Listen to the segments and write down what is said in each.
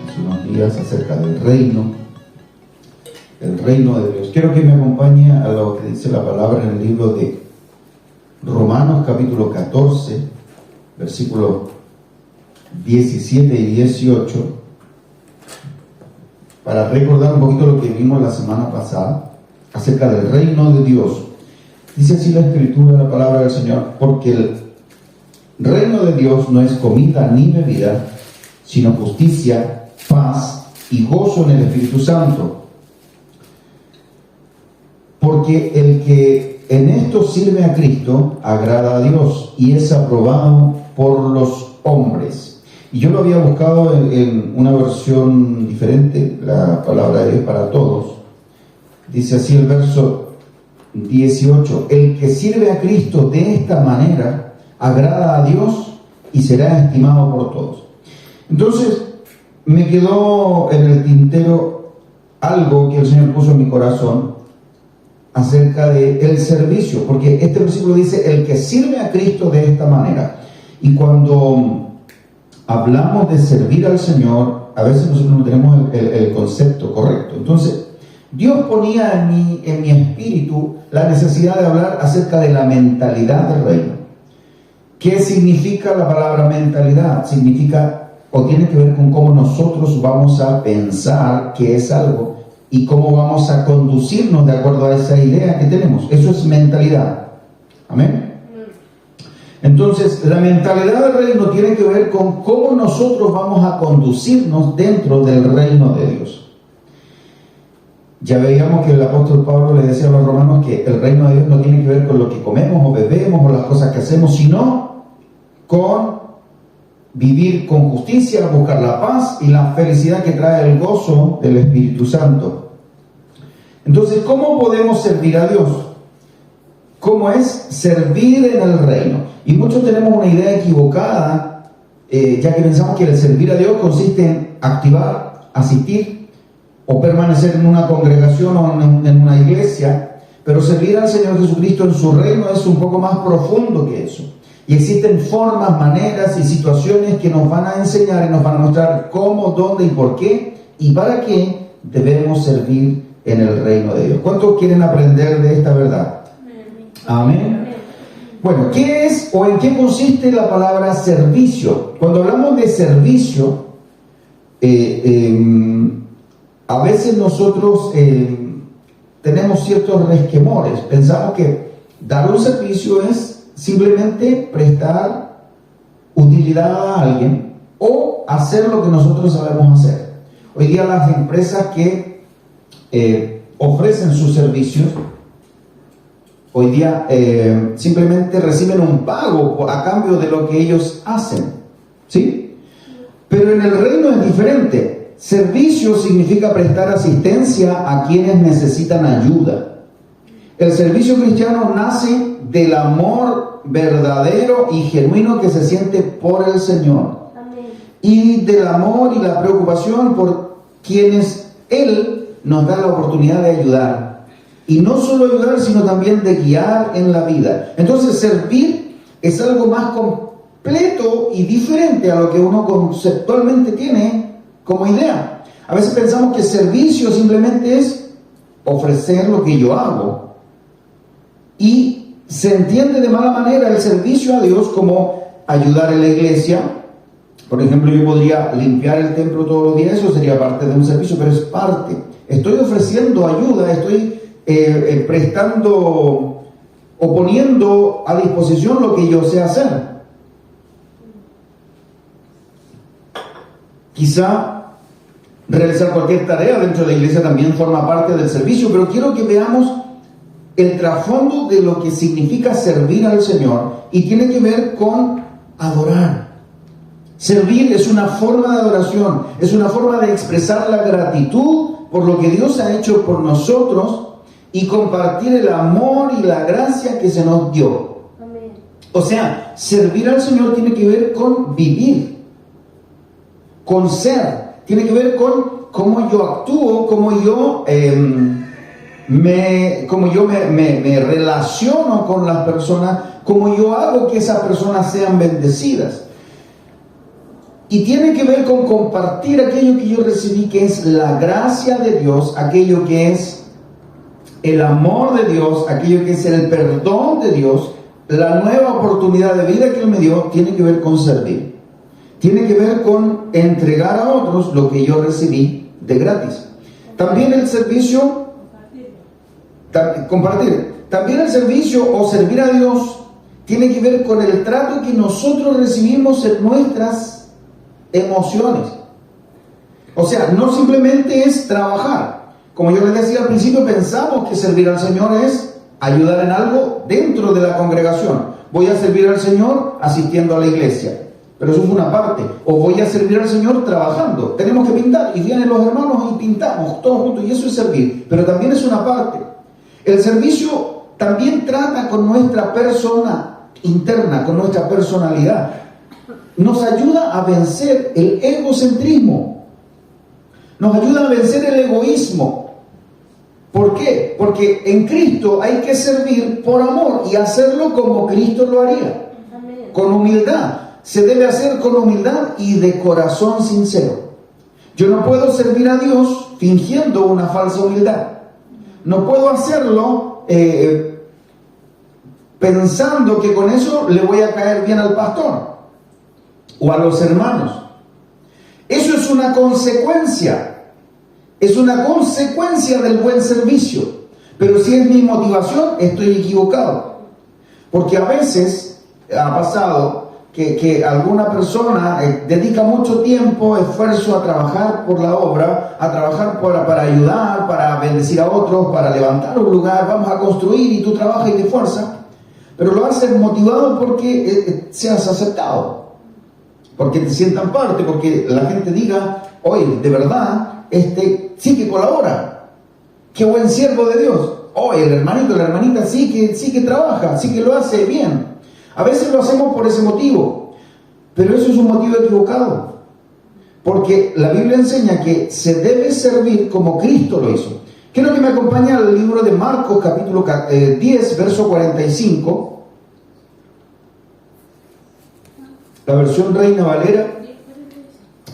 Hace unos días acerca del reino de Dios. Quiero que me acompañe a lo que dice la palabra en el libro de Romanos capítulo 14, versículos 17 y 18, para recordar un poquito lo que vimos la semana pasada acerca del reino de Dios. Dice así la Escritura, la palabra del Señor: porque el reino de Dios no es comida ni bebida, sino justicia, paz y gozo en el Espíritu Santo. Porque el que en esto sirve a Cristo agrada a Dios y es aprobado por los hombres. Y yo lo había buscado en una versión diferente, la palabra de Dios para todos. Dice así el verso 18: el que sirve a Cristo de esta manera agrada a Dios y será estimado por todos. Entonces me quedó en el tintero algo que el Señor puso en mi corazón acerca del servicio, porque este versículo dice el que sirve a Cristo de esta manera. Y cuando hablamos de servir al Señor, a veces nosotros no tenemos el concepto correcto. Entonces Dios ponía en mi espíritu la necesidad de hablar acerca de la mentalidad del reino. ¿Qué significa la palabra mentalidad? Significa o tiene que ver con cómo nosotros vamos a pensar que es algo y cómo vamos a conducirnos de acuerdo a esa idea que tenemos. Eso es mentalidad. Amén. Entonces, la mentalidad del reino tiene que ver con cómo nosotros vamos a conducirnos dentro del reino de Dios. Ya veíamos que el apóstol Pablo le decía a los romanos que el reino de Dios no tiene que ver con lo que comemos o bebemos o las cosas que hacemos, sino con vivir con justicia, buscar la paz y la felicidad que trae el gozo del Espíritu Santo. Entonces, ¿cómo podemos servir a Dios? ¿Cómo es servir en el reino? Y muchos tenemos una idea equivocada, ya que pensamos que el servir a Dios consiste en activar, asistir o permanecer en una congregación o en una iglesia, pero servir al Señor Jesucristo en su reino es un poco más profundo que eso. Y existen formas, maneras y situaciones que nos van a enseñar y nos van a mostrar cómo, dónde y por qué y para qué debemos servir en el reino de Dios. ¿Cuántos quieren aprender de esta verdad? Amén. Bueno, ¿qué es o en qué consiste la palabra servicio? Cuando hablamos de servicio, a veces nosotros tenemos ciertos resquemores. Pensamos que dar un servicio es simplemente prestar utilidad a alguien o hacer lo que nosotros sabemos hacer. Hoy día las empresas que ofrecen sus servicios, hoy día simplemente reciben un pago a cambio de lo que ellos hacen, ¿sí? Pero en el reino es diferente. Servicio significa prestar asistencia a quienes necesitan ayuda. El servicio cristiano nace del amor verdadero y genuino que se siente por el Señor. Amén. Y del amor y la preocupación por quienes Él nos da la oportunidad de ayudar. Y no solo ayudar, sino también de guiar en la vida. Entonces, servir es algo más completo y diferente a lo que uno conceptualmente tiene como idea. A veces pensamos que servicio simplemente es ofrecer lo que yo hago. Y se entiende de mala manera el servicio a Dios como ayudar en la iglesia. Por ejemplo, yo podría limpiar el templo todos los días, eso sería parte de un servicio, pero es parte. Estoy ofreciendo ayuda, estoy prestando o poniendo a disposición lo que yo sé hacer. Quizá realizar cualquier tarea dentro de la iglesia también forma parte del servicio, pero quiero que veamos el trasfondo de lo que significa servir al Señor y tiene que ver con adorar. Servir es una forma de adoración, es una forma de expresar la gratitud por lo que Dios ha hecho por nosotros y compartir el amor y la gracia que se nos dio. Amén. O sea, servir al Señor tiene que ver con vivir, con ser, tiene que ver con cómo yo actúo, cómo yo cómo yo me relaciono con las personas, cómo yo hago que esas personas sean bendecidas. Y tiene que ver con compartir aquello que yo recibí, que es la gracia de Dios, aquello que es el amor de Dios, aquello que es el perdón de Dios, la nueva oportunidad de vida que Él me dio, tiene que ver con servir. Tiene que ver con entregar a otros lo que yo recibí de gratis. También el servicio, compartir. También el servicio o servir a Dios tiene que ver con el trato que nosotros recibimos en nuestras emociones. O sea, no simplemente es trabajar. Como yo les decía al principio, pensamos que servir al Señor es ayudar en algo dentro de la congregación. Voy a servir al Señor asistiendo a la iglesia, pero eso es una parte. O voy a servir al Señor trabajando. Tenemos que pintar y vienen los hermanos y pintamos todos juntos y eso es servir, pero también es una parte. El servicio también trata con nuestra persona interna, con nuestra personalidad. Nos ayuda a vencer el egocentrismo. Nos ayuda a vencer el egoísmo. ¿Por qué? Porque en Cristo hay que servir por amor y hacerlo como Cristo lo haría. Amén. Con humildad. Se debe hacer con humildad y de corazón sincero. Yo no puedo servir a Dios fingiendo una falsa humildad. No puedo hacerlo pensando que con eso le voy a caer bien al pastor o a los hermanos. Eso es una consecuencia. Es una consecuencia del buen servicio. Pero si es mi motivación, estoy equivocado. Porque a veces ha pasado que alguna persona dedica mucho tiempo, esfuerzo a trabajar por la obra, a trabajar para ayudar, para bendecir a otros, para levantar un lugar, vamos a construir y tú trabajas y te esfuerzas. Pero lo haces motivado porque seas aceptado. Porque te sientan parte, porque la gente diga, oye, de verdad, sí que colabora, qué buen siervo de Dios. Oye, el hermanito, la hermanita sí que trabaja, sí que lo hace bien. A veces lo hacemos por ese motivo, pero eso es un motivo equivocado, porque la Biblia enseña que se debe servir como Cristo lo hizo. Quiero que me acompañe al libro de Marcos, capítulo 10, verso 45, la versión Reina Valera.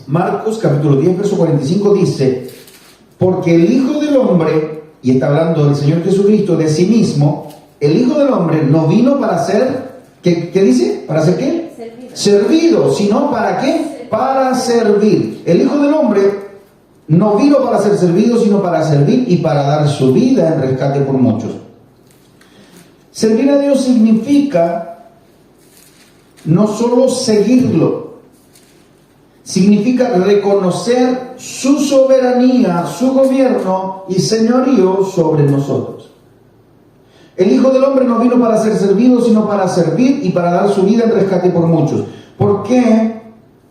Marcos, capítulo 10, verso 45 dice, porque el Hijo del Hombre, y está hablando del Señor Jesucristo, de sí mismo, el Hijo del Hombre no vino para ser, ¿qué dice? ¿Para ser qué? Servido, sino ¿para qué? Para servir. El Hijo del Hombre no vino para ser servido, sino para servir y para dar su vida en rescate por muchos. Servir a Dios significa no solo seguirlo, significa reconocer su soberanía, su gobierno y señorío sobre nosotros. El Hijo del Hombre no vino para ser servido, sino para servir y para dar su vida en rescate por muchos. ¿Por qué?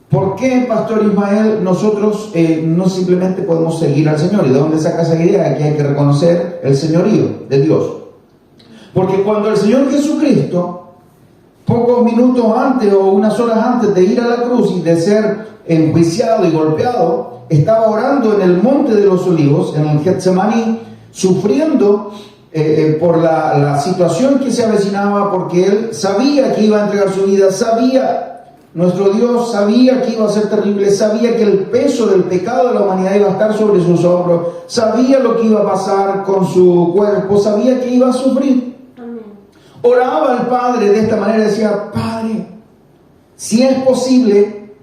¿Por qué, Pastor Ismael, nosotros no simplemente podemos seguir al Señor? ¿Y de dónde saca esa idea de que hay que reconocer el señorío de Dios? Porque cuando el Señor Jesucristo, pocos minutos antes o unas horas antes de ir a la cruz y de ser enjuiciado y golpeado, estaba orando en el monte de los olivos, en el Getsemaní, sufriendo por la situación que se avecinaba, porque Él sabía que iba a entregar su vida, nuestro Dios sabía que iba a ser terrible, sabía que el peso del pecado de la humanidad iba a estar sobre sus hombros, sabía lo que iba a pasar con su cuerpo, sabía que iba a sufrir. Amén. Oraba al Padre de esta manera, decía, Padre, si es posible,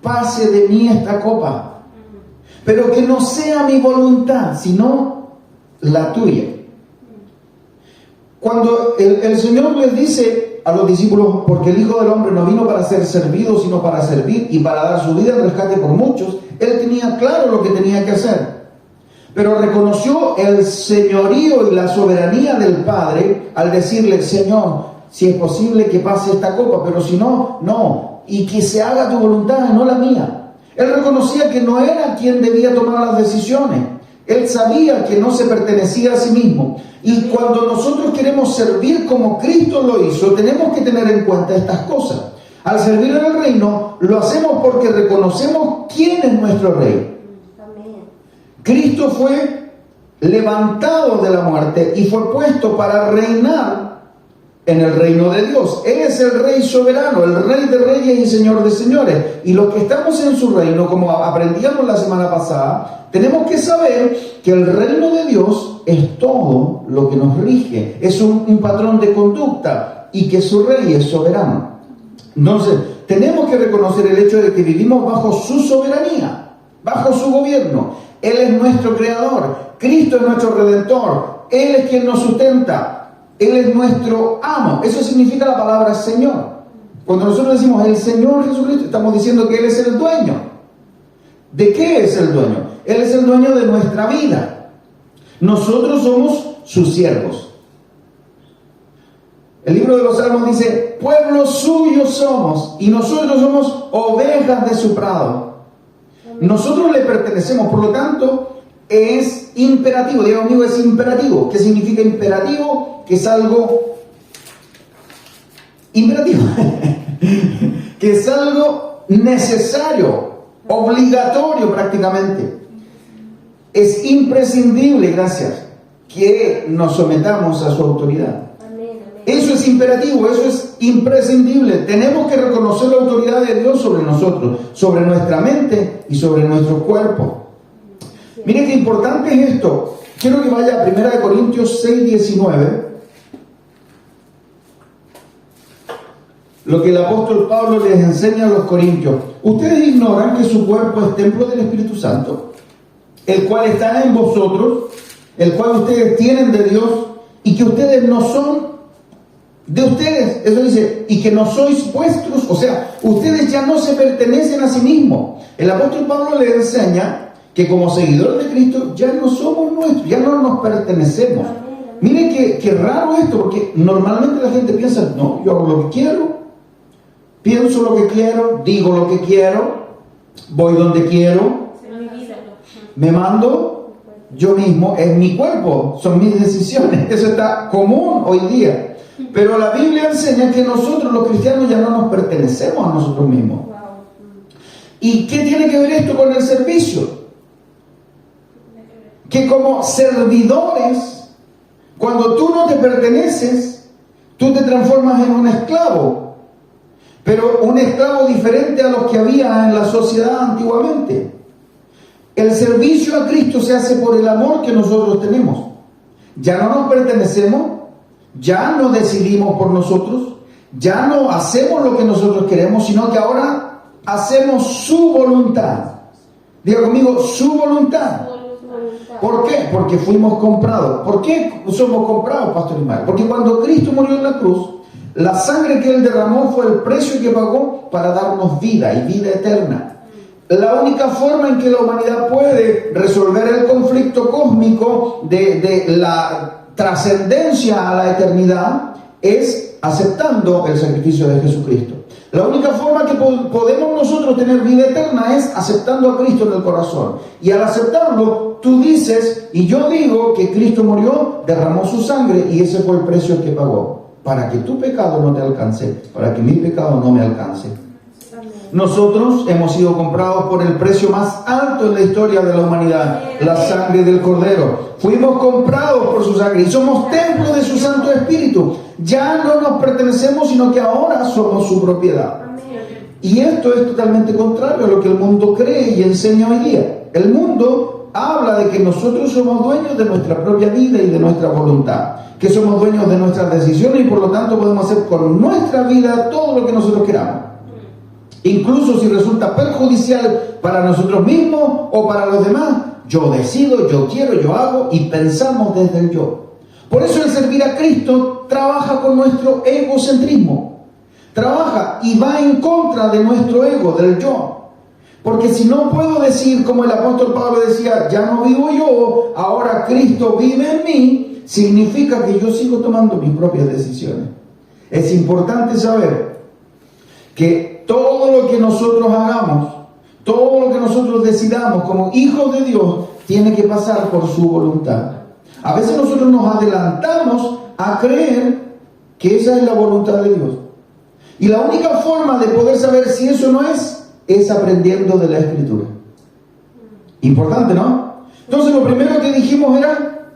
pase de mí esta copa, pero que no sea mi voluntad, sino la tuya. Cuando el Señor les dice a los discípulos, porque el Hijo del Hombre no vino para ser servido, sino para servir y para dar su vida en rescate por muchos, Él tenía claro lo que tenía que hacer. Pero reconoció el señorío y la soberanía del Padre al decirle, Señor, si es posible que pase esta copa, pero si no, no, y que se haga tu voluntad y no la mía. Él reconocía que no era quien debía tomar las decisiones. Él sabía que no se pertenecía a sí mismo. Y cuando nosotros queremos servir como Cristo lo hizo, tenemos que tener en cuenta estas cosas. Al servir en el reino, lo hacemos porque reconocemos quién es nuestro Rey. Amén. Cristo fue levantado de la muerte y fue puesto para reinar en el reino de Dios. Él es el Rey soberano, el Rey de reyes y Señor de señores. Y los que estamos en su reino, como aprendíamos la semana pasada, tenemos que saber que el reino de Dios es todo lo que nos rige. Es un patrón de conducta y que su Rey es soberano. Entonces, tenemos que reconocer el hecho de que vivimos bajo su soberanía, bajo su gobierno. Él es nuestro creador, Cristo es nuestro redentor, Él es quien nos sustenta. Él es nuestro amo. Eso significa la palabra Señor. Cuando nosotros decimos el Señor Jesucristo, estamos diciendo que Él es el dueño. ¿De qué es el dueño? Él es el dueño de nuestra vida. Nosotros somos sus siervos. El libro de los Salmos dice, pueblo suyo somos, y nosotros somos ovejas de su prado. Nosotros le pertenecemos, por lo tanto, es imperativo. Digo amigo, es imperativo. ¿Qué significa imperativo? Que es algo imperativo, que es algo necesario, obligatorio prácticamente. Es imprescindible, gracias, que nos sometamos a su autoridad. Eso es imperativo, eso es imprescindible. Tenemos que reconocer la autoridad de Dios sobre nosotros, sobre nuestra mente y sobre nuestro cuerpo. Miren qué importante es esto. Quiero que vaya a 1 Corintios 6:19. Lo que el apóstol Pablo les enseña a los corintios. Ustedes ignoran que su cuerpo es templo del Espíritu Santo, el cual está en vosotros, el cual ustedes tienen de Dios, y que ustedes no son de ustedes. Eso dice, y que no sois vuestros. O sea, ustedes ya no se pertenecen a sí mismos. El apóstol Pablo les enseña que como seguidores de Cristo ya no somos nuestros, ya no nos pertenecemos. Miren qué raro esto, porque normalmente la gente piensa, no, yo hago lo que quiero, pienso lo que quiero, digo lo que quiero, voy donde quiero, me mando yo mismo, es mi cuerpo, son mis decisiones. Eso está común hoy día. Pero la Biblia enseña que nosotros los cristianos ya no nos pertenecemos a nosotros mismos. ¿Y qué tiene que ver esto con el servicio? Que como servidores, cuando tú no te perteneces, tú te transformas en un esclavo, pero un esclavo diferente a los que había en la sociedad antiguamente. El servicio a Cristo se hace por el amor que nosotros tenemos. Ya no nos pertenecemos, ya no decidimos por nosotros, ya no hacemos lo que nosotros queremos, sino que ahora hacemos su voluntad. Diga conmigo, su voluntad. ¿Por qué? Porque fuimos comprados. ¿Por qué somos comprados, Pastor Ismael? Porque cuando Cristo murió en la cruz, la sangre que Él derramó fue el precio que pagó para darnos vida y vida eterna. La única forma en que la humanidad puede resolver el conflicto cósmico de la trascendencia a la eternidad es aceptando el sacrificio de Jesucristo. La única forma que podemos nosotros tener vida eterna es aceptando a Cristo en el corazón. Y al aceptarlo, tú dices, y yo digo que Cristo murió, derramó su sangre y ese fue el precio que pagó. Para que tu pecado no te alcance, para que mi pecado no me alcance. Nosotros hemos sido comprados por el precio más alto en la historia de la humanidad, la sangre del Cordero. Fuimos comprados por su sangre y somos templo de su Santo Espíritu. Ya no nos pertenecemos, sino que ahora somos su propiedad. Y esto es totalmente contrario a lo que el mundo cree y enseña hoy día. El mundo habla de que nosotros somos dueños de nuestra propia vida y de nuestra voluntad, que somos dueños de nuestras decisiones y por lo tanto podemos hacer con nuestra vida todo lo que nosotros queramos. Incluso si resulta perjudicial para nosotros mismos o para los demás, yo decido, yo quiero, yo hago y pensamos desde el yo. Por eso el servir a Cristo trabaja con nuestro egocentrismo. Trabaja y va en contra de nuestro ego, del yo. Porque si no puedo decir, como el apóstol Pablo decía, ya no vivo yo, ahora Cristo vive en mí, significa que yo sigo tomando mis propias decisiones. Es importante saber que todo lo que nosotros hagamos, todo lo que nosotros decidamos como hijos de Dios, tiene que pasar por su voluntad. A veces nosotros nos adelantamos a creer que esa es la voluntad de Dios. Y la única forma de poder saber si eso no es aprendiendo de la Escritura. Importante, ¿no? Entonces lo primero que dijimos era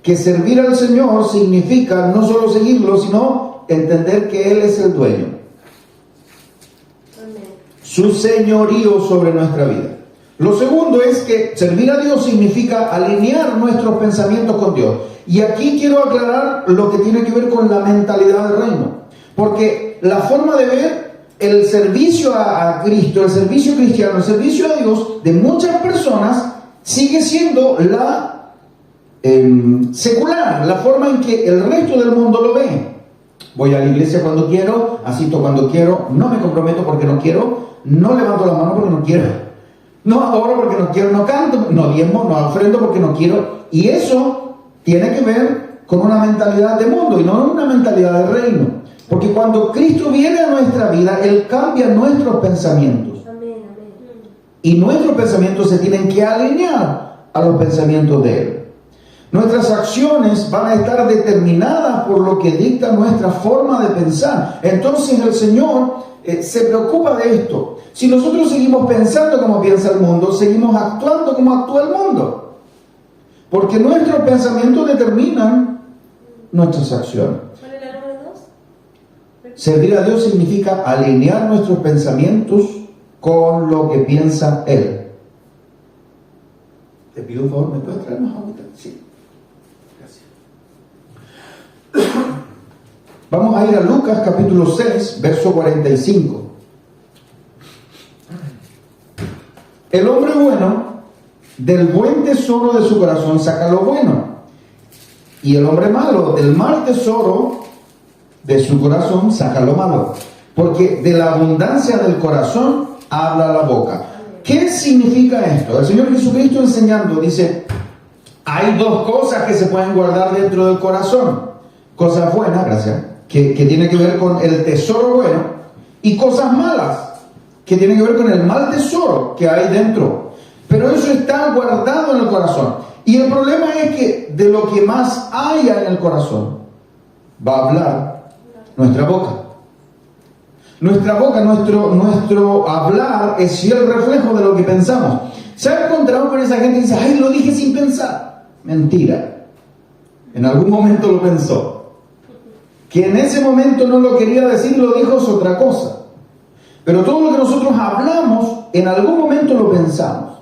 que servir al Señor significa no solo seguirlo, sino entender que Él es el dueño. Su señorío sobre nuestra vida. Lo segundo es que servir a Dios significa alinear nuestros pensamientos con Dios. Y aquí quiero aclarar lo que tiene que ver con la mentalidad del reino. Porque la forma de ver el servicio a Cristo, el servicio cristiano, el servicio a Dios de muchas personas sigue siendo la secular, la forma en que el resto del mundo lo ve. Voy a la iglesia cuando quiero, asisto cuando quiero, no me comprometo porque no quiero, no levanto la mano porque no quiero, no oro porque no quiero, no canto, no diezmo, no ofrendo porque no quiero. Y eso tiene que ver con una mentalidad de mundo y no una mentalidad de reino. Porque cuando Cristo viene a nuestra vida, Él cambia nuestros pensamientos. Amén. Y nuestros pensamientos se tienen que alinear a los pensamientos de Él. Nuestras acciones van a estar determinadas por lo que dicta nuestra forma de pensar. Entonces el Señor se preocupa de esto. Si nosotros seguimos pensando como piensa el mundo, seguimos actuando como actúa el mundo. Porque nuestros pensamientos determinan nuestras acciones. ¿Cuál es la número 2? Servir a Dios significa alinear nuestros pensamientos con lo que piensa Él. Te pido un favor, ¿me puedes traer más agüita? Sí. Gracias. Vamos a ir a Lucas capítulo 6, verso 45. El hombre bueno, del buen tesoro de su corazón saca lo bueno. Y el hombre malo, del mal tesoro de su corazón saca lo malo. Porque de la abundancia del corazón habla la boca. ¿Qué significa esto? El Señor Jesucristo enseñando dice, hay dos cosas que se pueden guardar dentro del corazón. Cosas buenas, gracias, que tienen que ver con el tesoro bueno, y cosas malas, que tienen que ver con el mal tesoro que hay dentro. Pero eso está guardado en el corazón. Y el problema es que de lo que más haya en el corazón, va a hablar nuestra boca. Nuestra boca, nuestro hablar es fiel reflejo de lo que pensamos. ¿Se ha encontrado con esa gente que dice, ay, lo dije sin pensar? Mentira. En algún momento lo pensó. Que en ese momento no lo quería decir, lo dijo, es otra cosa. Pero todo lo que nosotros hablamos, en algún momento lo pensamos.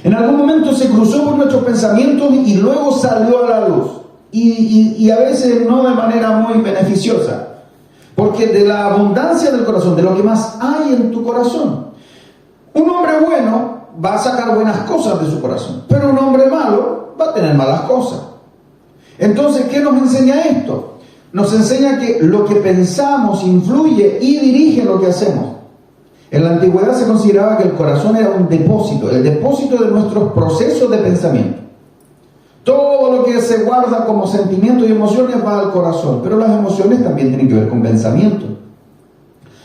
En algún momento se cruzó por nuestros pensamientos y luego salió a la luz. Y a veces no de manera muy beneficiosa. Porque de la abundancia del corazón, de lo que más hay en tu corazón. Un hombre bueno va a sacar buenas cosas de su corazón. Pero un hombre malo va a tener malas cosas. Entonces, ¿qué nos enseña esto? Nos enseña que lo que pensamos influye y dirige lo que hacemos. En la antigüedad se consideraba que el corazón era un depósito, el depósito de nuestros procesos de pensamiento. Todo lo que se guarda como sentimientos y emociones va al corazón, pero las emociones también tienen que ver con pensamiento.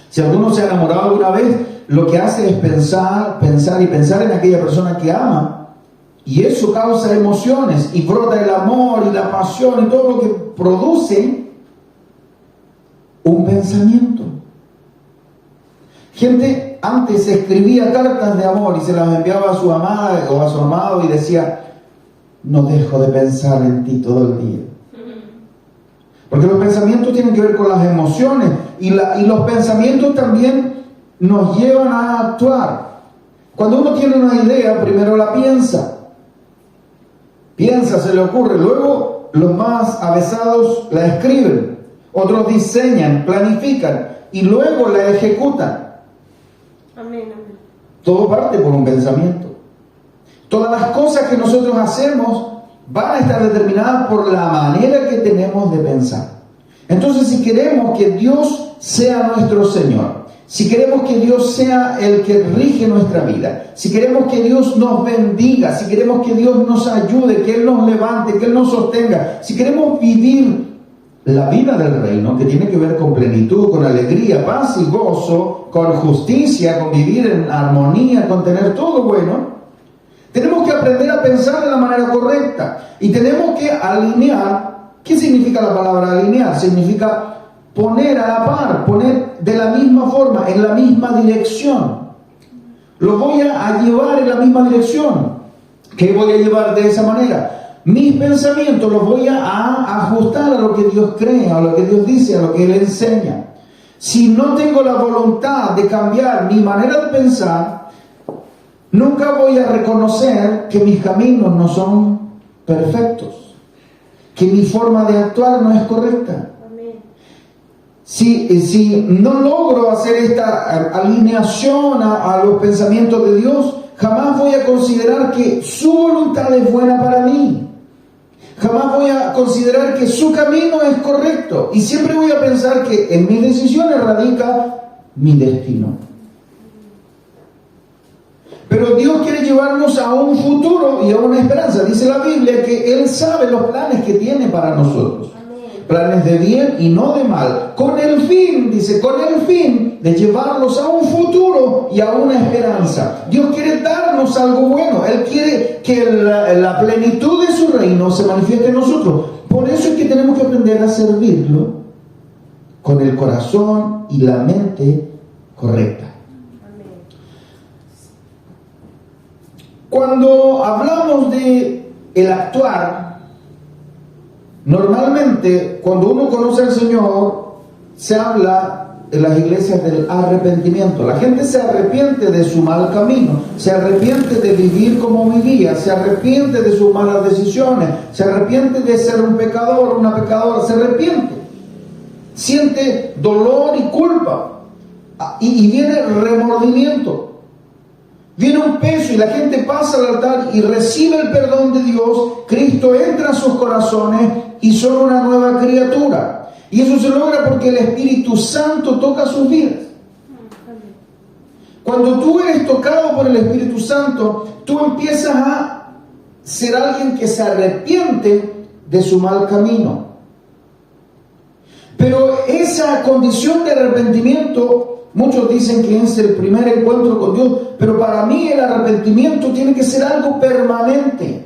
Si alguno se ha enamorado alguna vez, lo que hace es pensar en aquella persona que ama, y eso causa emociones, y brota el amor y la pasión y todo lo que produce un pensamiento. Gente antes escribía cartas de amor y se las enviaba a su amada o a su amado y decía, no dejo de pensar en ti todo el día. Porque los pensamientos tienen que ver con las emociones y los pensamientos también nos llevan a actuar. Cuando uno tiene una idea, primero la piensa, se le ocurre, luego los más avesados la escriben, otros diseñan, planifican y luego la ejecutan. Amén. Todo parte por un pensamiento. Todas las cosas que nosotros hacemos van a estar determinadas por la manera que tenemos de pensar. Entonces, si queremos que Dios sea nuestro Señor, si queremos que Dios sea el que rige nuestra vida, si queremos que Dios nos bendiga, si queremos que Dios nos ayude, que Él nos levante, que Él nos sostenga, si queremos vivir la vida del reino, que tiene que ver con plenitud, con alegría, paz y gozo, con justicia, con vivir en armonía, con tener todo bueno, tenemos que aprender a pensar de la manera correcta y tenemos que alinear. ¿Qué significa la palabra alinear? Significa poner a la par, poner de la misma forma, en la misma dirección. Lo voy a llevar en la misma dirección. ¿Qué voy a llevar de esa manera? Mis pensamientos los voy a ajustar a lo que Dios cree, a lo que Dios dice, a lo que Él enseña. Si no tengo la voluntad de cambiar mi manera de pensar, nunca voy a reconocer que mis caminos no son perfectos, que mi forma de actuar no es correcta. Si no logro hacer esta alineación a los pensamientos de Dios, jamás voy a considerar que su voluntad es buena para mí. Jamás voy a considerar que su camino es correcto. Y siempre voy a pensar que en mis decisiones radica mi destino. Pero Dios quiere llevarnos a un futuro y a una esperanza. Dice la Biblia que Él sabe los planes que tiene para nosotros. Planes de bien y no de mal, con el fin, dice, con el fin de llevarlos a un futuro y a una esperanza. Dios quiere darnos algo bueno. Él quiere que la plenitud de su reino se manifieste en nosotros. Por eso es que tenemos que aprender a servirlo con el corazón y la mente correcta. Cuando hablamos de el actuar, normalmente, cuando uno conoce al Señor, se habla en las iglesias del arrepentimiento. La gente se arrepiente de su mal camino, se arrepiente de vivir como vivía, se arrepiente de sus malas decisiones, se arrepiente de ser un pecador, una pecadora, se arrepiente. Siente dolor y culpa. Y viene remordimiento. Viene un peso y la gente pasa al altar y recibe el perdón de Dios. Cristo entra a sus corazones y son una nueva criatura. Y eso se logra porque el Espíritu Santo toca sus vidas. Cuando tú eres tocado por el Espíritu Santo, tú empiezas a ser alguien que se arrepiente de su mal camino. Pero esa condición de arrepentimiento, muchos dicen que es el primer encuentro con Dios, pero para mí el arrepentimiento tiene que ser algo permanente.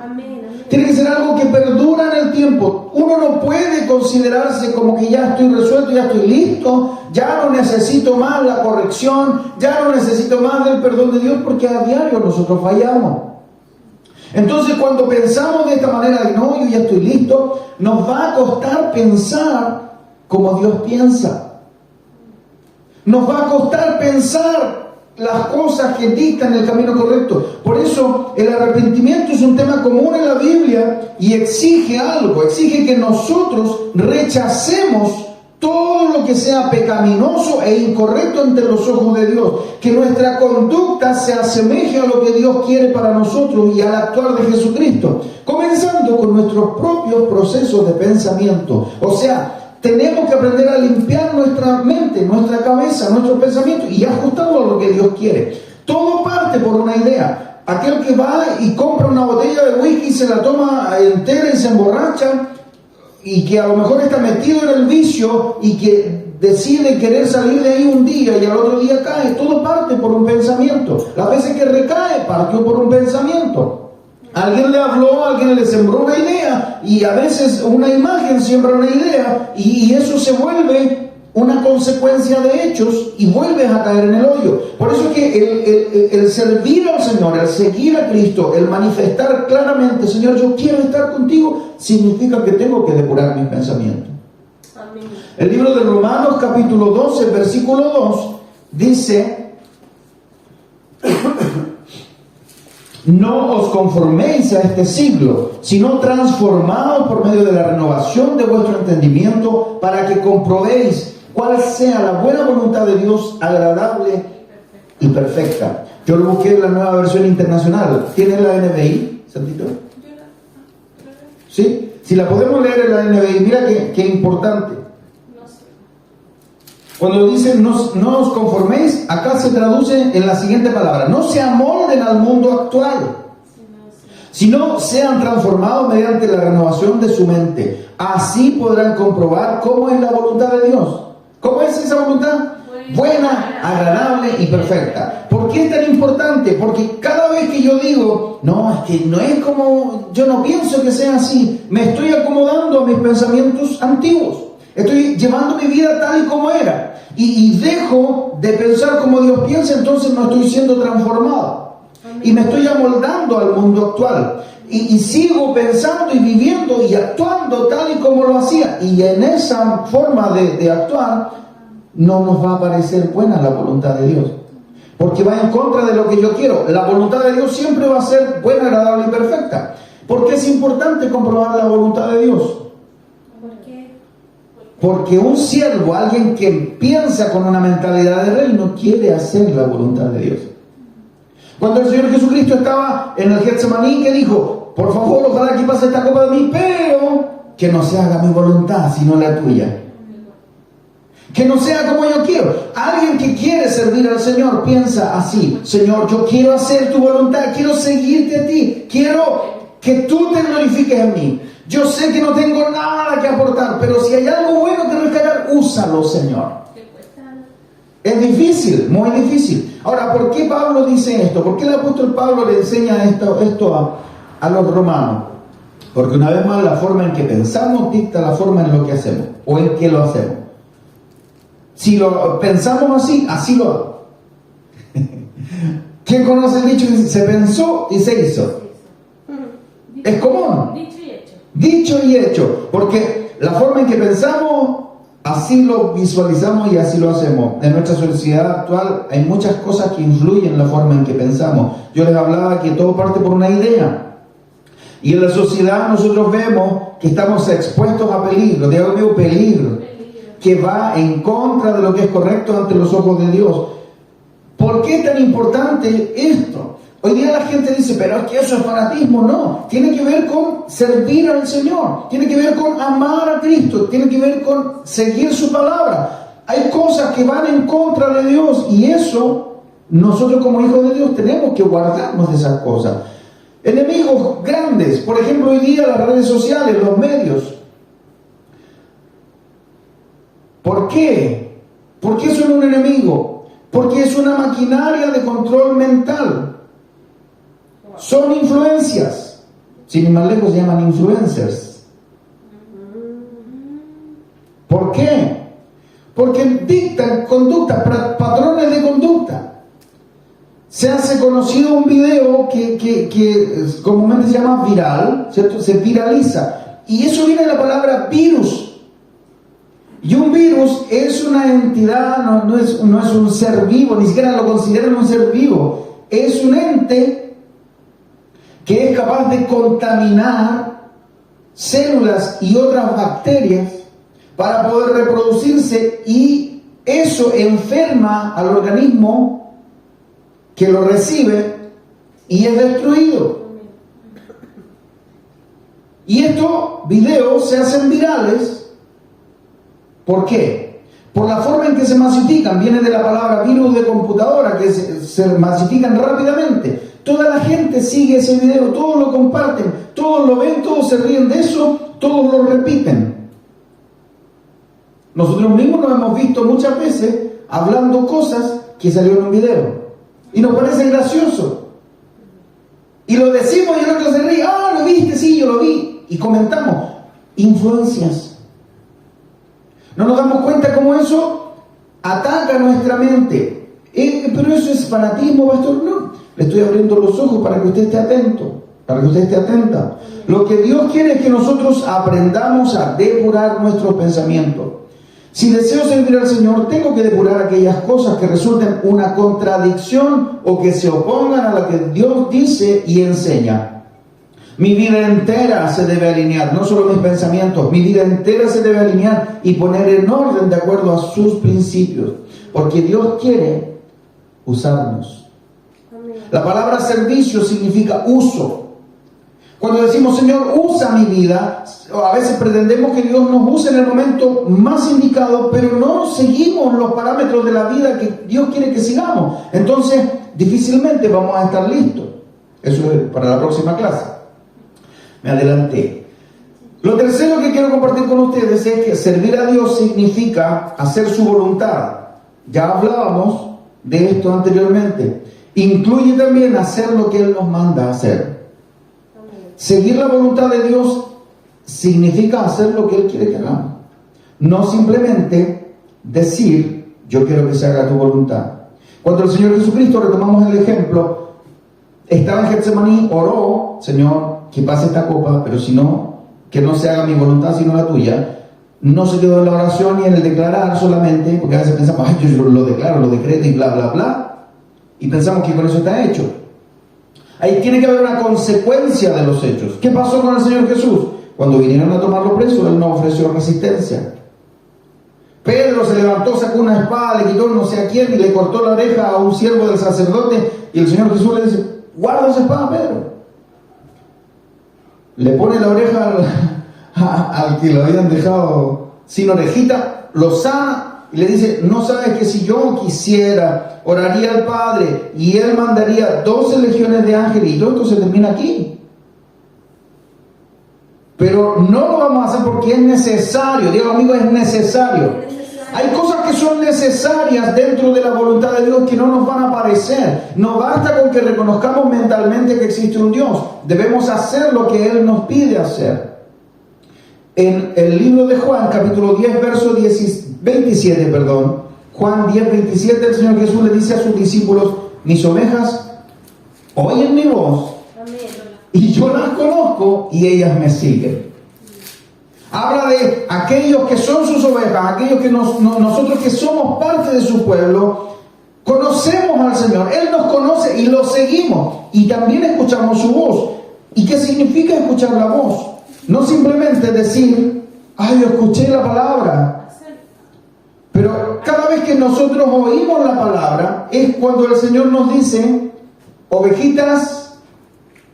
Tiene que ser algo que perdura en el tiempo. Uno no puede considerarse como que ya estoy resuelto, ya estoy listo, ya no necesito más la corrección, ya no necesito más del perdón de Dios, porque a diario nosotros fallamos. Entonces, cuando pensamos de esta manera de no, yo ya estoy listo, nos va a costar pensar como Dios piensa. Nos va a costar pensar las cosas que dictan el camino correcto. Por eso el arrepentimiento es un tema común en la Biblia y exige algo, exige que nosotros rechacemos todo lo que sea pecaminoso e incorrecto ante los ojos de Dios, que nuestra conducta se asemeje a lo que Dios quiere para nosotros y al actuar de Jesucristo, comenzando con nuestros propios procesos de pensamiento. O sea, tenemos que aprender a limpiar nuestra mente, nuestra cabeza, nuestros pensamientos y ajustarlo a lo que Dios quiere. Todo parte por una idea. Aquel que va y compra una botella de whisky, se la toma entera y se emborracha, y que a lo mejor está metido en el vicio y que decide querer salir de ahí un día y al otro día cae, todo parte por un pensamiento. Las veces que recae, partió por un pensamiento. Alguien le habló, alguien le sembró una idea, y a veces una imagen siembra una idea, y eso se vuelve una consecuencia de hechos y vuelves a caer en el hoyo. Por eso es que el servir al Señor, el seguir a Cristo, el manifestar claramente, Señor, yo quiero estar contigo, significa que tengo que depurar mis pensamientos. Amén. El libro de Romanos, capítulo 12, versículo 2, dice: no os conforméis a este siglo, sino transformaos por medio de la renovación de vuestro entendimiento, para que comprobéis cuál sea la buena voluntad de Dios, agradable y perfecta. Yo lo busqué en la Nueva Versión Internacional. ¿Tiene la NBI, Santito? ¿Sí? Si la podemos leer en la NBI, mira qué importante. Cuando dice no os conforméis, acá se traduce en la siguiente palabra: no se amolden al mundo actual, sino sean transformados mediante la renovación de su mente. Así podrán comprobar cómo es la voluntad de Dios. ¿Cómo es esa voluntad? Buena, agradable y perfecta. ¿Por qué es tan importante? Porque cada vez que yo digo, no, es que no es como, yo no pienso que sea así, me estoy acomodando a mis pensamientos antiguos. Estoy llevando mi vida tal y como era. Y dejo de pensar como Dios piensa, entonces no estoy siendo transformado. y me estoy amoldando al mundo actual. Y sigo pensando y viviendo y actuando tal y como lo hacía. Y en esa forma de actuar no nos va a parecer buena la voluntad de Dios. Porque va en contra de lo que yo quiero. La voluntad de Dios siempre va a ser buena, agradable y perfecta. ¿Por qué es importante comprobar la voluntad de Dios? ¿Por qué? Porque un siervo, alguien que piensa con una mentalidad de rey, no quiere hacer la voluntad de Dios. Cuando el Señor Jesucristo estaba en el Getsemaní, ¿qué dijo? Por favor, ojalá que pase esta copa de mí, pero que no se haga mi voluntad, sino la tuya. Que no sea como yo quiero. Alguien que quiere servir al Señor piensa así: Señor, yo quiero hacer tu voluntad, quiero seguirte a ti, quiero que tú te glorifiques en mí. Yo sé que no tengo nada que aportar, pero si hay algo bueno que rescatar, úsalo, Señor. Es difícil, muy difícil. Ahora, ¿por qué Pablo dice esto? ¿Por qué el apóstol Pablo le enseña esto a los romanos? Porque una vez más la forma en que pensamos dicta la forma en lo que hacemos o en que lo hacemos. Si lo pensamos así, así lo hago. ¿Quién conoce el dicho que se pensó y se hizo? Es común. Dicho y hecho. Dicho y hecho. Porque la forma en que pensamos, así lo visualizamos y así lo hacemos. En nuestra sociedad actual hay muchas cosas que influyen en la forma en que pensamos. Yo les hablaba que todo parte por una idea. Y en la sociedad nosotros vemos que estamos expuestos a peligro. Digo peligro. Que va en contra de lo que es correcto ante los ojos de Dios. ¿Por qué es tan importante esto? Hoy día la gente dice, pero es que eso es fanatismo. No, tiene que ver con servir al Señor, tiene que ver con amar a Cristo, tiene que ver con seguir su palabra. Hay cosas que van en contra de Dios y eso, nosotros como hijos de Dios tenemos que guardarnos de esas cosas. Enemigos grandes, por ejemplo hoy día las redes sociales, los medios. ¿Por qué? ¿Por qué son un enemigo? Porque es una maquinaria de control mental. Son influencias. Sin ir más lejos se llaman influencers. ¿Por qué? Porque dictan conductas, patrones de conducta. Se hace conocido un video que comúnmente se llama viral, ¿cierto? Se viraliza. Y eso viene de la palabra virus. Y un virus es una entidad, no es un ser vivo, ni siquiera lo consideran un ser vivo. Es un ente que es capaz de contaminar células y otras bacterias para poder reproducirse, y eso enferma al organismo que lo recibe y es destruido. Y estos videos se hacen virales. ¿Por qué? Por la forma en que se masifican. Viene de la palabra virus de computadora, que se masifican rápidamente. Toda la gente sigue ese video, todos lo comparten, todos lo ven, todos se ríen de eso, todos lo repiten. Nosotros mismos nos hemos visto muchas veces hablando cosas que salieron en un video y nos parece gracioso. Y lo decimos y el otro se ríe. Ah, ¿lo viste? Sí, yo lo vi. Y comentamos. Influencias. No nos damos cuenta cómo eso ataca nuestra mente. Pero eso es fanatismo, pastor. No, le estoy abriendo los ojos para que usted esté atento, para que usted esté atenta. Lo que Dios quiere es que nosotros aprendamos a depurar nuestros pensamientos. Si deseo servir al Señor, tengo que depurar aquellas cosas que resulten una contradicción o que se opongan a lo que Dios dice y enseña. Mi vida entera se debe alinear, no solo mis pensamientos, mi vida entera se debe alinear y poner en orden de acuerdo a sus principios, porque Dios quiere usarnos. La palabra servicio significa uso. Cuando decimos, Señor, usa mi vida, a veces pretendemos que Dios nos use en el momento más indicado, pero no seguimos los parámetros de la vida que Dios quiere que sigamos. Entonces, difícilmente vamos a estar listos. Eso es para la próxima clase. Me adelanté. Lo tercero que quiero compartir con ustedes es que servir a Dios significa hacer su voluntad. Ya hablábamos de esto anteriormente. Incluye también hacer lo que Él nos manda a hacer. Seguir la voluntad de Dios significa hacer lo que Él quiere que hagamos. No simplemente decir, yo quiero que se haga tu voluntad. Cuando el Señor Jesucristo, retomamos el ejemplo, estaba en Getsemaní, oró, Señor, que pase esta copa, pero si no, que no se haga mi voluntad sino la tuya. No se quedó en la oración y en el declarar solamente, porque a veces pensamos, ay, yo lo declaro, lo decreto y bla, bla, bla, y pensamos que con eso está hecho. Ahí tiene que haber una consecuencia de los hechos. ¿Qué pasó con el Señor Jesús? Cuando vinieron a tomarlo preso, Él no ofreció resistencia. Pedro se levantó, sacó una espada, le quitó no sé a quién y le cortó la oreja a un siervo del sacerdote, y el Señor Jesús le dice, guarda esa espada, Pedro. Le pone la oreja al que lo habían dejado sin orejita, lo sana y le dice, no sabes que si yo quisiera, oraría al Padre y Él mandaría 12 legiones de ángeles y todo esto se termina aquí. Pero no lo vamos a hacer porque es necesario. Digo, amigo, es necesario. Hay cosas que son necesarias dentro de la voluntad de Dios que no nos van a aparecer. No basta con que reconozcamos mentalmente que existe un Dios. Debemos hacer lo que Él nos pide hacer. En el libro de Juan, capítulo 10, verso 27, Juan 10, 27, el Señor Jesús le dice a sus discípulos, mis ovejas oyen mi voz, y yo las conozco y ellas me siguen. Habla de aquellos que son sus ovejas, aquellos que nosotros que somos parte de su pueblo, conocemos al Señor, Él nos conoce y lo seguimos, y también escuchamos su voz. ¿Y qué significa escuchar la voz? No simplemente decir, ay, yo escuché la palabra. Pero cada vez que nosotros oímos la palabra, es cuando el Señor nos dice, ovejitas,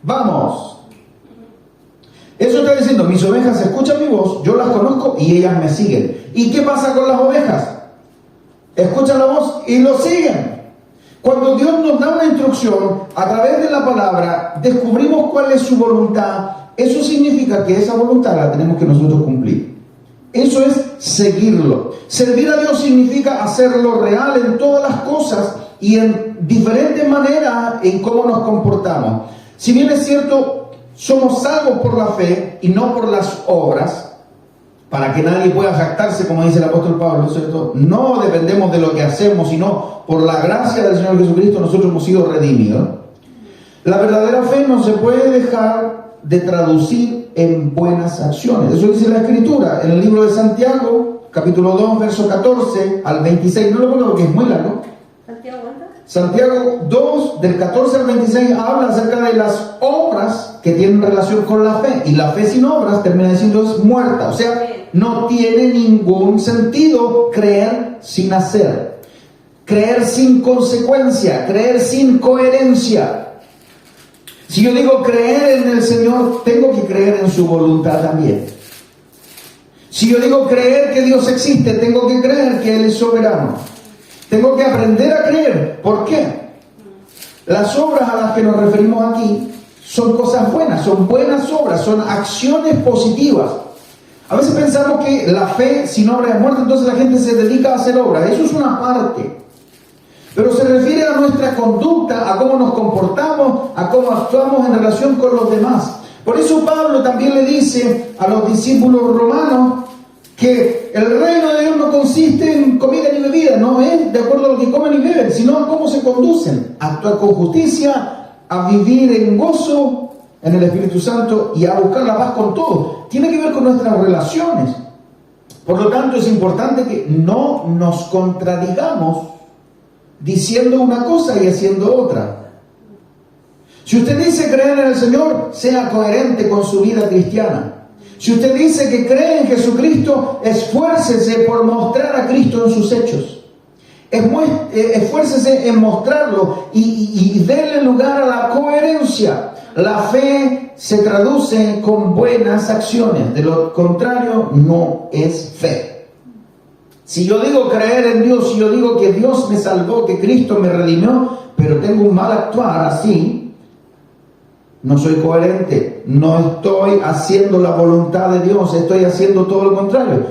vamos. Eso está diciendo, mis ovejas escuchan mi voz, yo las conozco y ellas me siguen. ¿Y qué pasa con las ovejas? Escuchan la voz y lo siguen. Cuando Dios nos da una instrucción, a través de la palabra, descubrimos cuál es su voluntad. Eso significa que esa voluntad la tenemos que nosotros cumplir. Eso es seguirlo. Servir a Dios significa hacerlo real en todas las cosas y en diferentes maneras en cómo nos comportamos. Si bien es cierto, somos salvos por la fe y no por las obras, para que nadie pueda jactarse, como dice el apóstol Pablo, ¿cierto? No dependemos de lo que hacemos, sino por la gracia del Señor Jesucristo nosotros hemos sido redimidos. La verdadera fe no se puede dejar de traducir en buenas acciones. Eso dice la Escritura en el libro de Santiago, capítulo 2, verso 14 al 26. No lo pongo porque es muy largo. Santiago 2, del 14 al 26, habla acerca de las obras que tienen relación con la fe. Y la fe sin obras termina diciendo es muerta. O sea, no tiene ningún sentido creer sin hacer. Creer sin consecuencia. Creer sin coherencia. Si yo digo creer en el Señor, tengo que creer en su voluntad también. Si yo digo creer que Dios existe, tengo que creer que Él es soberano. Tengo que aprender a creer. ¿Por qué? Las obras a las que nos referimos aquí son cosas buenas, son buenas obras, son acciones positivas. A veces pensamos que la fe sin obra es muerta, entonces la gente se dedica a hacer obras. Eso es una parte. Pero se refiere a nuestra conducta, a cómo nos comportamos, a cómo actuamos en relación con los demás. Por eso Pablo también le dice a los discípulos romanos que el reino de Dios no consiste en comida ni bebida, no es de acuerdo a lo que comen y beben, sino a cómo se conducen, a actuar con justicia, a vivir en gozo en el Espíritu Santo y a buscar la paz con todos. Tiene que ver con nuestras relaciones. Por lo tanto, es importante que no nos contradigamos diciendo una cosa y haciendo otra. Si usted dice creer en el Señor, sea coherente con su vida cristiana. Si usted dice que cree en Jesucristo, esfuércese por mostrar a Cristo en sus hechos. Esfuércese en mostrarlo y déle lugar a la coherencia. La fe se traduce con buenas acciones. De lo contrario, no es fe. Si yo digo creer en Dios, si yo digo que Dios me salvó, que Cristo me redimió, pero tengo un mal actuar así, no soy coherente, no estoy haciendo la voluntad de Dios, estoy haciendo todo lo contrario.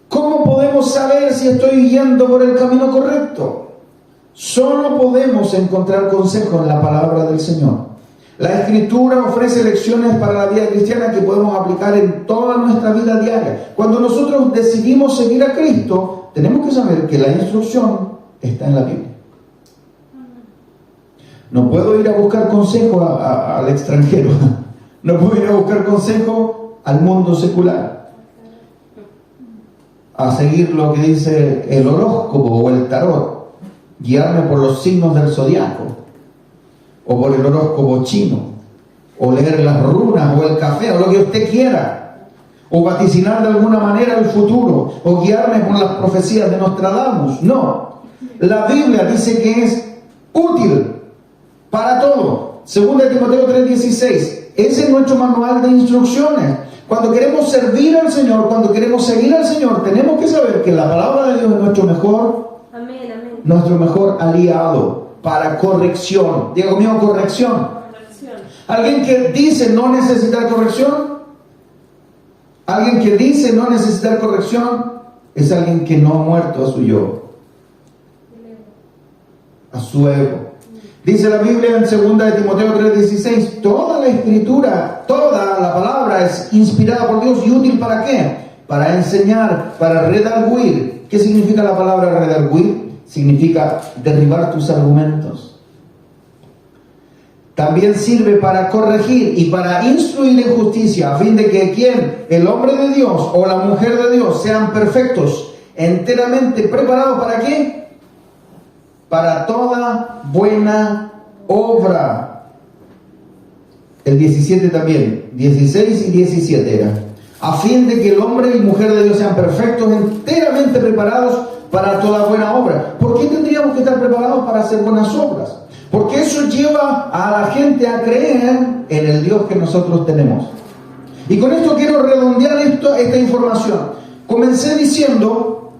¿Cómo podemos saber si estoy yendo por el camino correcto? Solo podemos encontrar consejo en la palabra del Señor. La Escritura ofrece lecciones para la vida cristiana que podemos aplicar en toda nuestra vida diaria. Cuando nosotros decidimos seguir a Cristo, tenemos que saber que la instrucción está en la Biblia. No puedo ir a buscar consejo al extranjero. No puedo ir a buscar consejo al mundo secular. A seguir lo que dice el horóscopo o el tarot. Guiarme por los signos del zodiaco. O por el horóscopo chino. O leer las runas o el café o lo que usted quiera. O vaticinar de alguna manera el futuro. O guiarme por las profecías de Nostradamus. No. La Biblia dice que es útil para todo. 2 Timoteo 3:16. Ese es nuestro manual de instrucciones. Cuando queremos servir al Señor, cuando queremos seguir al Señor, tenemos que saber que la palabra de Dios es nuestro mejor aliado para corrección. Diga conmigo, corrección. Alguien que dice no necesitar corrección, alguien que dice no necesitar corrección, es alguien que no ha muerto a su yo, a su ego. Dice la Biblia en 2 Timoteo 3:16, toda la escritura, toda la palabra es inspirada por Dios y útil ¿para qué? Para enseñar, para redarguir. ¿Qué significa la palabra redarguir? Significa derribar tus argumentos. También sirve para corregir y para instruir en justicia, a fin de que quien, el hombre de Dios o la mujer de Dios, sean perfectos, enteramente preparados ¿para qué? Para toda buena obra. El 17 también, 16 y 17 era. A fin de que el hombre y mujer de Dios sean perfectos, enteramente preparados para toda buena obra. ¿Por qué tendríamos que estar preparados para hacer buenas obras? Porque eso lleva a la gente a creer en el Dios que nosotros tenemos. Y con esto quiero redondear esta información. Comencé diciendo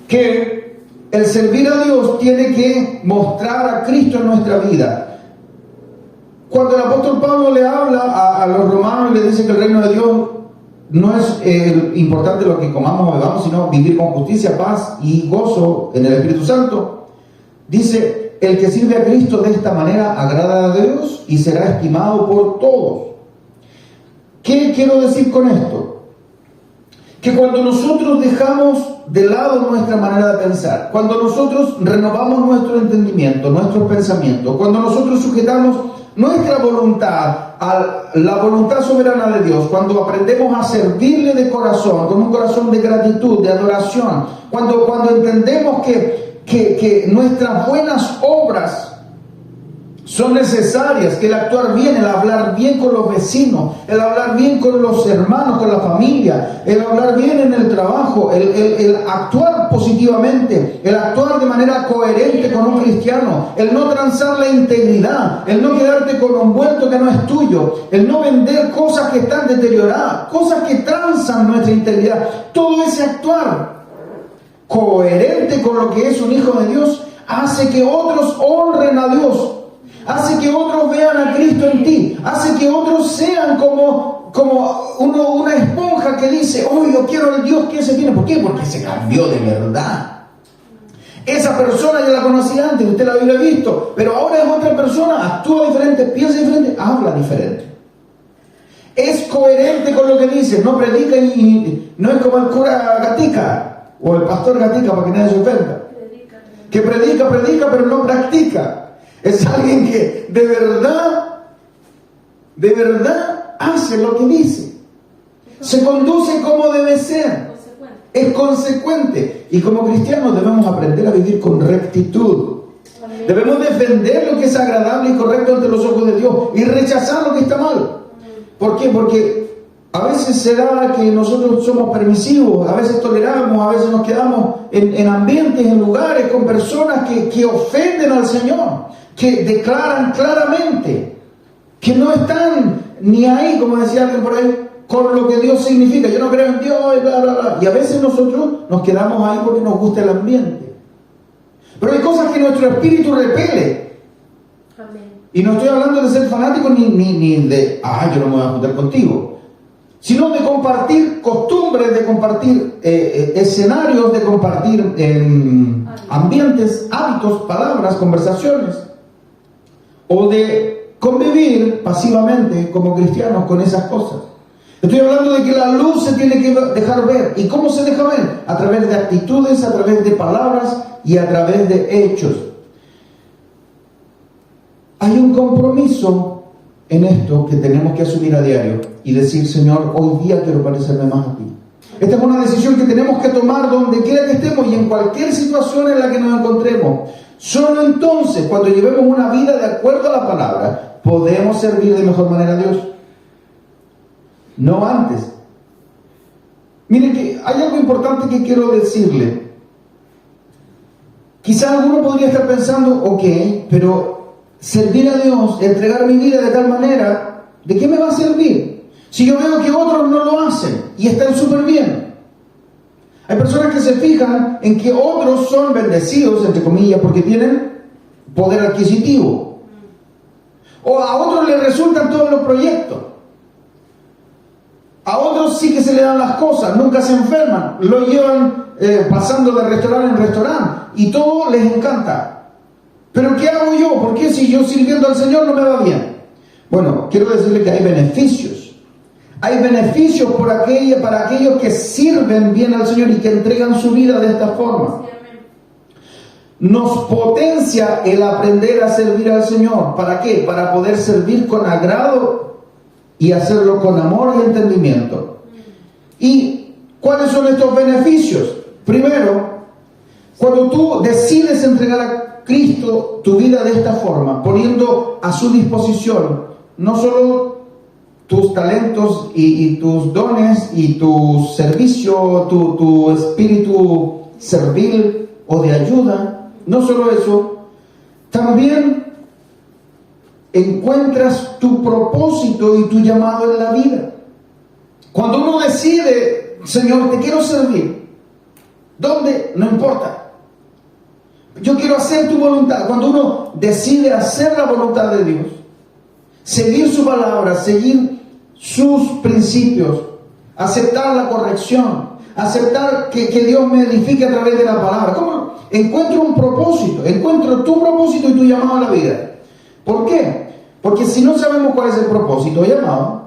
que el servir a Dios tiene que mostrar a Cristo en nuestra vida. Cuando el apóstol Pablo le habla a los romanos y le dice que el reino de Dios no es importante lo que comamos o bebamos, sino vivir con justicia, paz y gozo en el Espíritu Santo, dice, el que sirve a Cristo de esta manera agrada a Dios y será estimado por todos. ¿Qué quiero decir con esto? Que cuando nosotros dejamos de lado nuestra manera de pensar, cuando nosotros renovamos nuestro entendimiento, nuestros pensamientos, cuando nosotros sujetamos nuestra voluntad a la voluntad soberana de Dios, cuando aprendemos a servirle de corazón, con un corazón de gratitud, de adoración, cuando entendemos que nuestras buenas obras son necesarias, que el actuar bien, el hablar bien con los vecinos, el hablar bien con los hermanos, con la familia, el hablar bien en el trabajo, el actuar positivamente, el actuar de manera coherente con un cristiano, el no transar la integridad, el no quedarte con un vuelto que no es tuyo, el no vender cosas que están deterioradas, cosas que transan nuestra integridad. Todo ese actuar coherente con lo que es un hijo de Dios hace que otros honren a Dios. Hace que otros vean a Cristo en ti. Hace que otros sean como una esponja que dice, oh, yo quiero el Dios que ese tiene. ¿Por qué? Porque se cambió de verdad. Esa persona ya la conocía antes, usted la había visto, pero ahora es otra persona, actúa diferente, piensa diferente, habla diferente. Es coherente con lo que dice, no predica y no es como el cura Gatica o el pastor Gatica, para que nadie se ofenda. Que predica, pero no practica. Es alguien que de verdad hace lo que dice. Se conduce como debe ser. Es consecuente. Y como cristianos debemos aprender a vivir con rectitud. Debemos defender lo que es agradable y correcto ante los ojos de Dios y rechazar lo que está mal. ¿Por qué? Porque a veces se da que nosotros somos permisivos, a veces toleramos, a veces nos quedamos en ambientes, en lugares con personas que ofenden al Señor, que declaran claramente que no están ni ahí, como decía alguien por ahí, con lo que Dios significa. Yo no creo en Dios y bla, bla, bla. Y a veces nosotros nos quedamos ahí porque nos gusta el ambiente. Pero hay cosas que nuestro espíritu repele. Amén. Y no estoy hablando de ser fanático ni de, yo no me voy a juntar contigo, sino de compartir costumbres, de compartir escenarios, de compartir ambientes, hábitos, palabras, conversaciones, o de convivir pasivamente como cristianos con esas cosas. Estoy hablando de que la luz se tiene que dejar ver. ¿Y cómo se deja ver? A través de actitudes, a través de palabras y a través de hechos. hay un compromiso en esto que tenemos que asumir a diario y decir, Señor, hoy día quiero parecerme más a ti. Esta es una decisión que tenemos que tomar donde quiera que estemos y en cualquier situación en la que nos encontremos. Solo entonces, cuando llevemos una vida de acuerdo a la palabra, podemos servir de mejor manera a Dios. No antes. Miren que hay algo importante que quiero decirle. Quizás alguno podría estar pensando, ok, pero servir a Dios, entregar mi vida de tal manera, ¿de qué me va a servir? Si yo veo que otros no lo hacen y están súper bien. Hay personas que se fijan en que otros son bendecidos, entre comillas, porque tienen poder adquisitivo. O a otros les resultan todos los proyectos. A otros sí que se le dan las cosas, nunca se enferman, lo llevan pasando de restaurante en restaurante y todo les encanta. ¿Pero qué hago yo? ¿Por qué si yo sirviendo al Señor no me va bien? Bueno, quiero decirle que hay beneficios. Hay beneficios para aquellos que sirven bien al Señor y que entregan su vida de esta forma. Nos potencia el aprender a servir al Señor. ¿Para qué? Para poder servir con agrado y hacerlo con amor y entendimiento. ¿Y cuáles son estos beneficios? Primero, cuando tú decides entregar a Cristo tu vida de esta forma, poniendo a su disposición no solo tus talentos y tus dones y tu servicio, tu espíritu servil o de ayuda, no solo eso, también encuentras tu propósito y tu llamado en la vida. Cuando uno decide, Señor, te quiero servir, ¿dónde? No importa. Yo quiero hacer tu voluntad. Cuando uno decide hacer la voluntad de Dios, seguir su palabra, seguir sus principios, aceptar la corrección, aceptar que Dios me edifique a través de la palabra. ¿Cómo? Encuentro un propósito, encuentro tu propósito y tu llamado a la vida. ¿Por qué? Porque si no sabemos cuál es el propósito o llamado,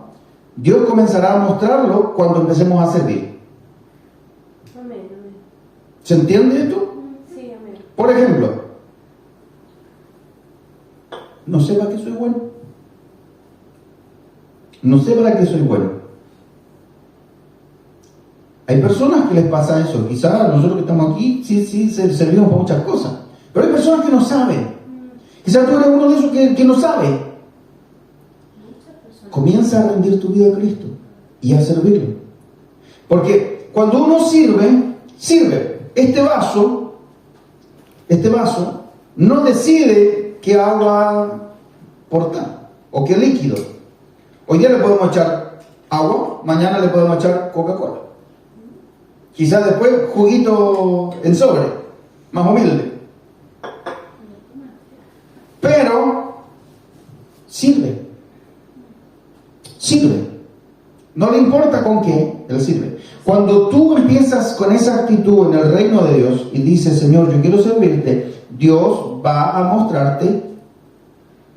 Dios comenzará a mostrarlo cuando empecemos a servir. Amén, amén. ¿Se entiende esto? Sí, amén. Por ejemplo, no sé para qué soy bueno. No sé para qué soy bueno. Hay personas que les pasa eso. Quizás nosotros que estamos aquí, sí, servimos para muchas cosas. Pero hay personas que no saben. Quizás tú eres uno de esos que no sabe. Comienza a rendir tu vida a Cristo y a servirle. Porque cuando uno sirve. Este vaso no decide qué agua portar o qué líquido. Hoy día le podemos echar agua, mañana le podemos echar Coca-Cola. Quizás después juguito en sobre, más humilde. Pero sirve. No le importa con qué, él sirve. Cuando tú empiezas con esa actitud en el reino de Dios y dices, Señor, yo quiero servirte, Dios va a mostrarte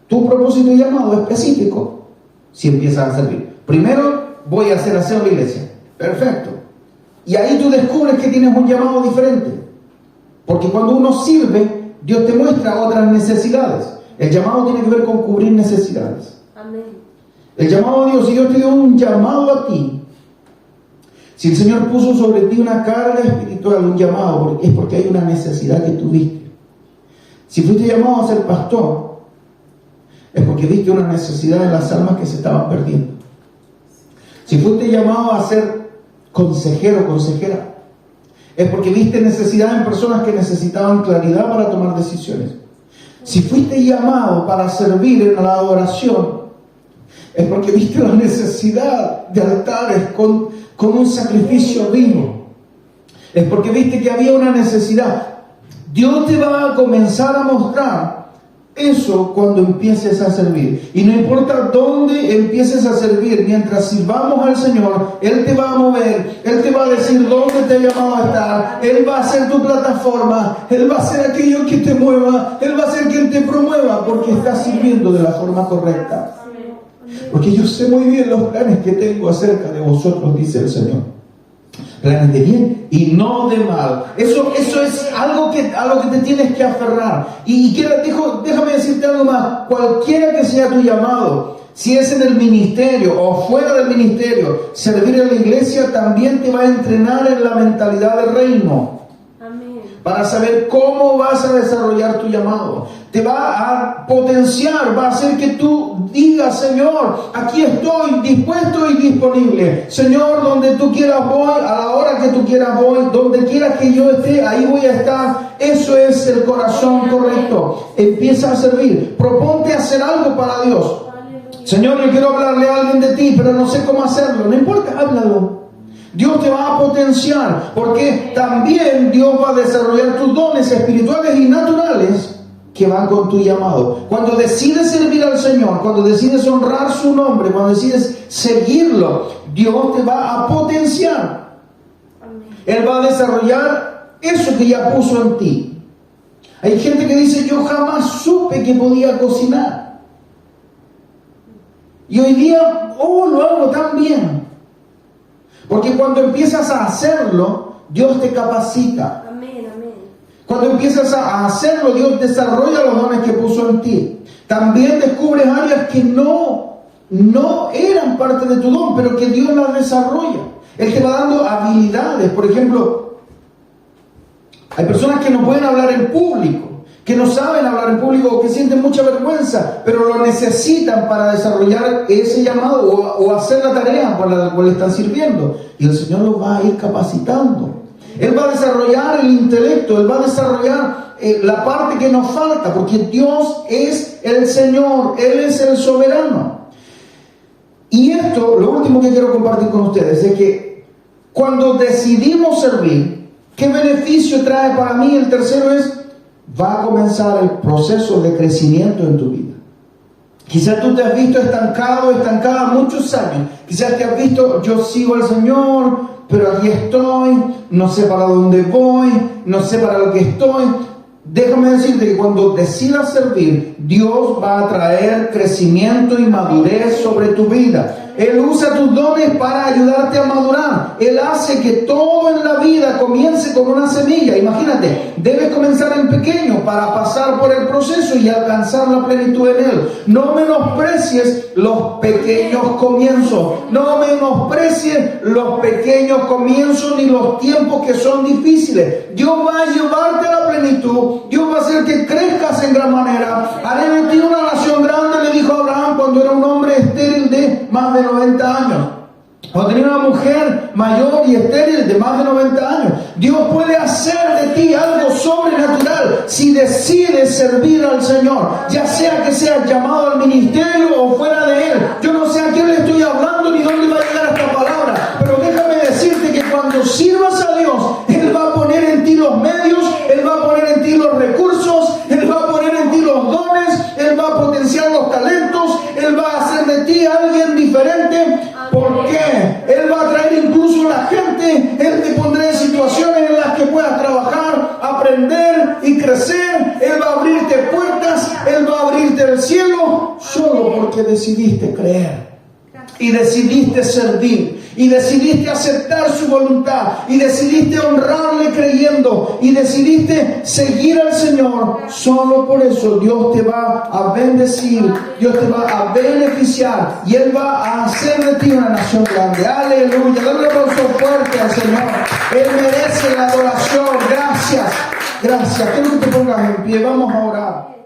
tu propósito y llamado específico si empiezas a servir. Primero voy a hacer aseo en la iglesia. Perfecto. Y ahí tú descubres que tienes un llamado diferente. Porque cuando uno sirve, Dios te muestra otras necesidades. El llamado tiene que ver con cubrir necesidades. Amén. El llamado a Dios, si Dios te dio un llamado a ti, si el Señor puso sobre ti una carga espiritual, un llamado, es porque hay una necesidad que tú viste. Si fuiste llamado a ser pastor, es porque viste una necesidad en las almas que se estaban perdiendo. Si fuiste llamado a ser consejero, consejera, es porque viste necesidad en personas que necesitaban claridad para tomar decisiones. Si fuiste llamado para servir en la adoración, es porque viste la necesidad de altares con un sacrificio vivo. Es porque viste que había una necesidad. Dios te va a comenzar a mostrar eso cuando empieces a servir. Y no importa dónde empieces a servir, mientras sirvamos al Señor, Él te va a mover, Él te va a decir dónde te ha llamado a estar, Él va a ser tu plataforma, Él va a ser aquello que te mueva, Él va a ser quien te promueva, porque estás sirviendo de la forma correcta. Porque yo sé muy bien los planes que tengo acerca de vosotros, dice el Señor. Planes de bien y no de mal. Eso es algo a lo que te tienes que aferrar. Déjame decirte algo más. Cualquiera que sea tu llamado, si es en el ministerio o fuera del ministerio, servir en la iglesia también te va a entrenar en la mentalidad del reino. Amén. Para saber cómo vas a desarrollar tu llamado. Te va a potenciar, va a hacer que tú digas: Señor, aquí estoy dispuesto y disponible. Señor, donde tú quieras voy, a la hora que tú quieras voy, donde quieras que yo esté, ahí voy a estar. Eso es el corazón correcto. Empieza a servir. Proponte hacer algo para Dios. Señor, yo quiero hablarle a alguien de ti, pero no sé cómo hacerlo. No importa, háblalo. Dios te va a potenciar, porque también Dios va a desarrollar tus dones espirituales y naturales que van con tu llamado. Cuando decides servir al Señor, cuando decides honrar su nombre, cuando decides seguirlo, Dios te va a potenciar. Él va a desarrollar eso que ya puso en ti. Hay gente que dice: yo jamás supe que podía cocinar. Y hoy día, lo hago tan bien. Porque cuando empiezas a hacerlo, Dios te capacita. Amén, amén. Cuando empiezas a hacerlo, Dios desarrolla los dones que puso en ti. También descubres áreas que no eran parte de tu don, pero que Dios las desarrolla. Él te va dando habilidades. Por ejemplo, hay personas que no pueden hablar en público, que no saben hablar en público o que sienten mucha vergüenza, pero lo necesitan para desarrollar ese llamado o hacer la tarea por la cual están sirviendo. Y el Señor los va a ir capacitando. Él va a desarrollar el intelecto, Él va a desarrollar la parte que nos falta, porque Dios es el Señor, Él es el soberano. Y esto, lo último que quiero compartir con ustedes, es que cuando decidimos servir, ¿qué beneficio trae para mí? El tercero es: va a comenzar el proceso de crecimiento en tu vida. Quizás tú te has visto estancada muchos años. Quizás te has visto: yo sigo al Señor, pero aquí estoy, no sé para dónde voy, no sé para lo que estoy. Déjame decirte que cuando decidas servir, Dios va a traer crecimiento y madurez sobre tu vida. Él usa tus dones para ayudarte a madurar. Él hace que todo en la vida comience con una semilla. Imagínate, debes comenzar en pequeño para pasar por el proceso y alcanzar la plenitud en Él. No menosprecies los pequeños comienzos. No menosprecies los pequeños comienzos ni los tiempos que son difíciles. Dios va a llevarte a la plenitud. Dios va a hacer que crezcas en gran manera. Haré de ti una nación grande, le dijo Abraham cuando era un hombre estéril de más de 90 años. Cuando tenía una mujer mayor y estéril de más de 90 años. Dios puede hacer de ti algo sobrenatural si decides servir al Señor. Ya sea que seas llamado al ministerio o fuera de Él. Yo no sé a quién le estoy hablando ni dónde va a llegar esta palabra. Pero déjame decirte que cuando sirvas a Dios, Él va a poner en ti los medios, Él va a poner en ti los recursos, Él va a poner en ti los dones, Él va a potenciar los talentos, Él va a hacer de ti alguien diferente. ¿Por qué? Él va a traer incluso a la gente. Él te pondrá en situaciones en las que puedas trabajar, aprender y crecer. Él va a abrirte puertas, Él va a abrirte el cielo, solo porque decidiste creer y decidiste servir y decidiste aceptar su voluntad y decidiste honrarle creyendo y decidiste seguir al Señor. Solo por eso Dios te va a bendecir, Dios te va a beneficiar y Él va a hacer de ti una nación grande. Aleluya. Dale un aplauso fuerte al Señor. Él merece la adoración. Gracias. Quiero que te pongas en pie. Vamos a orar.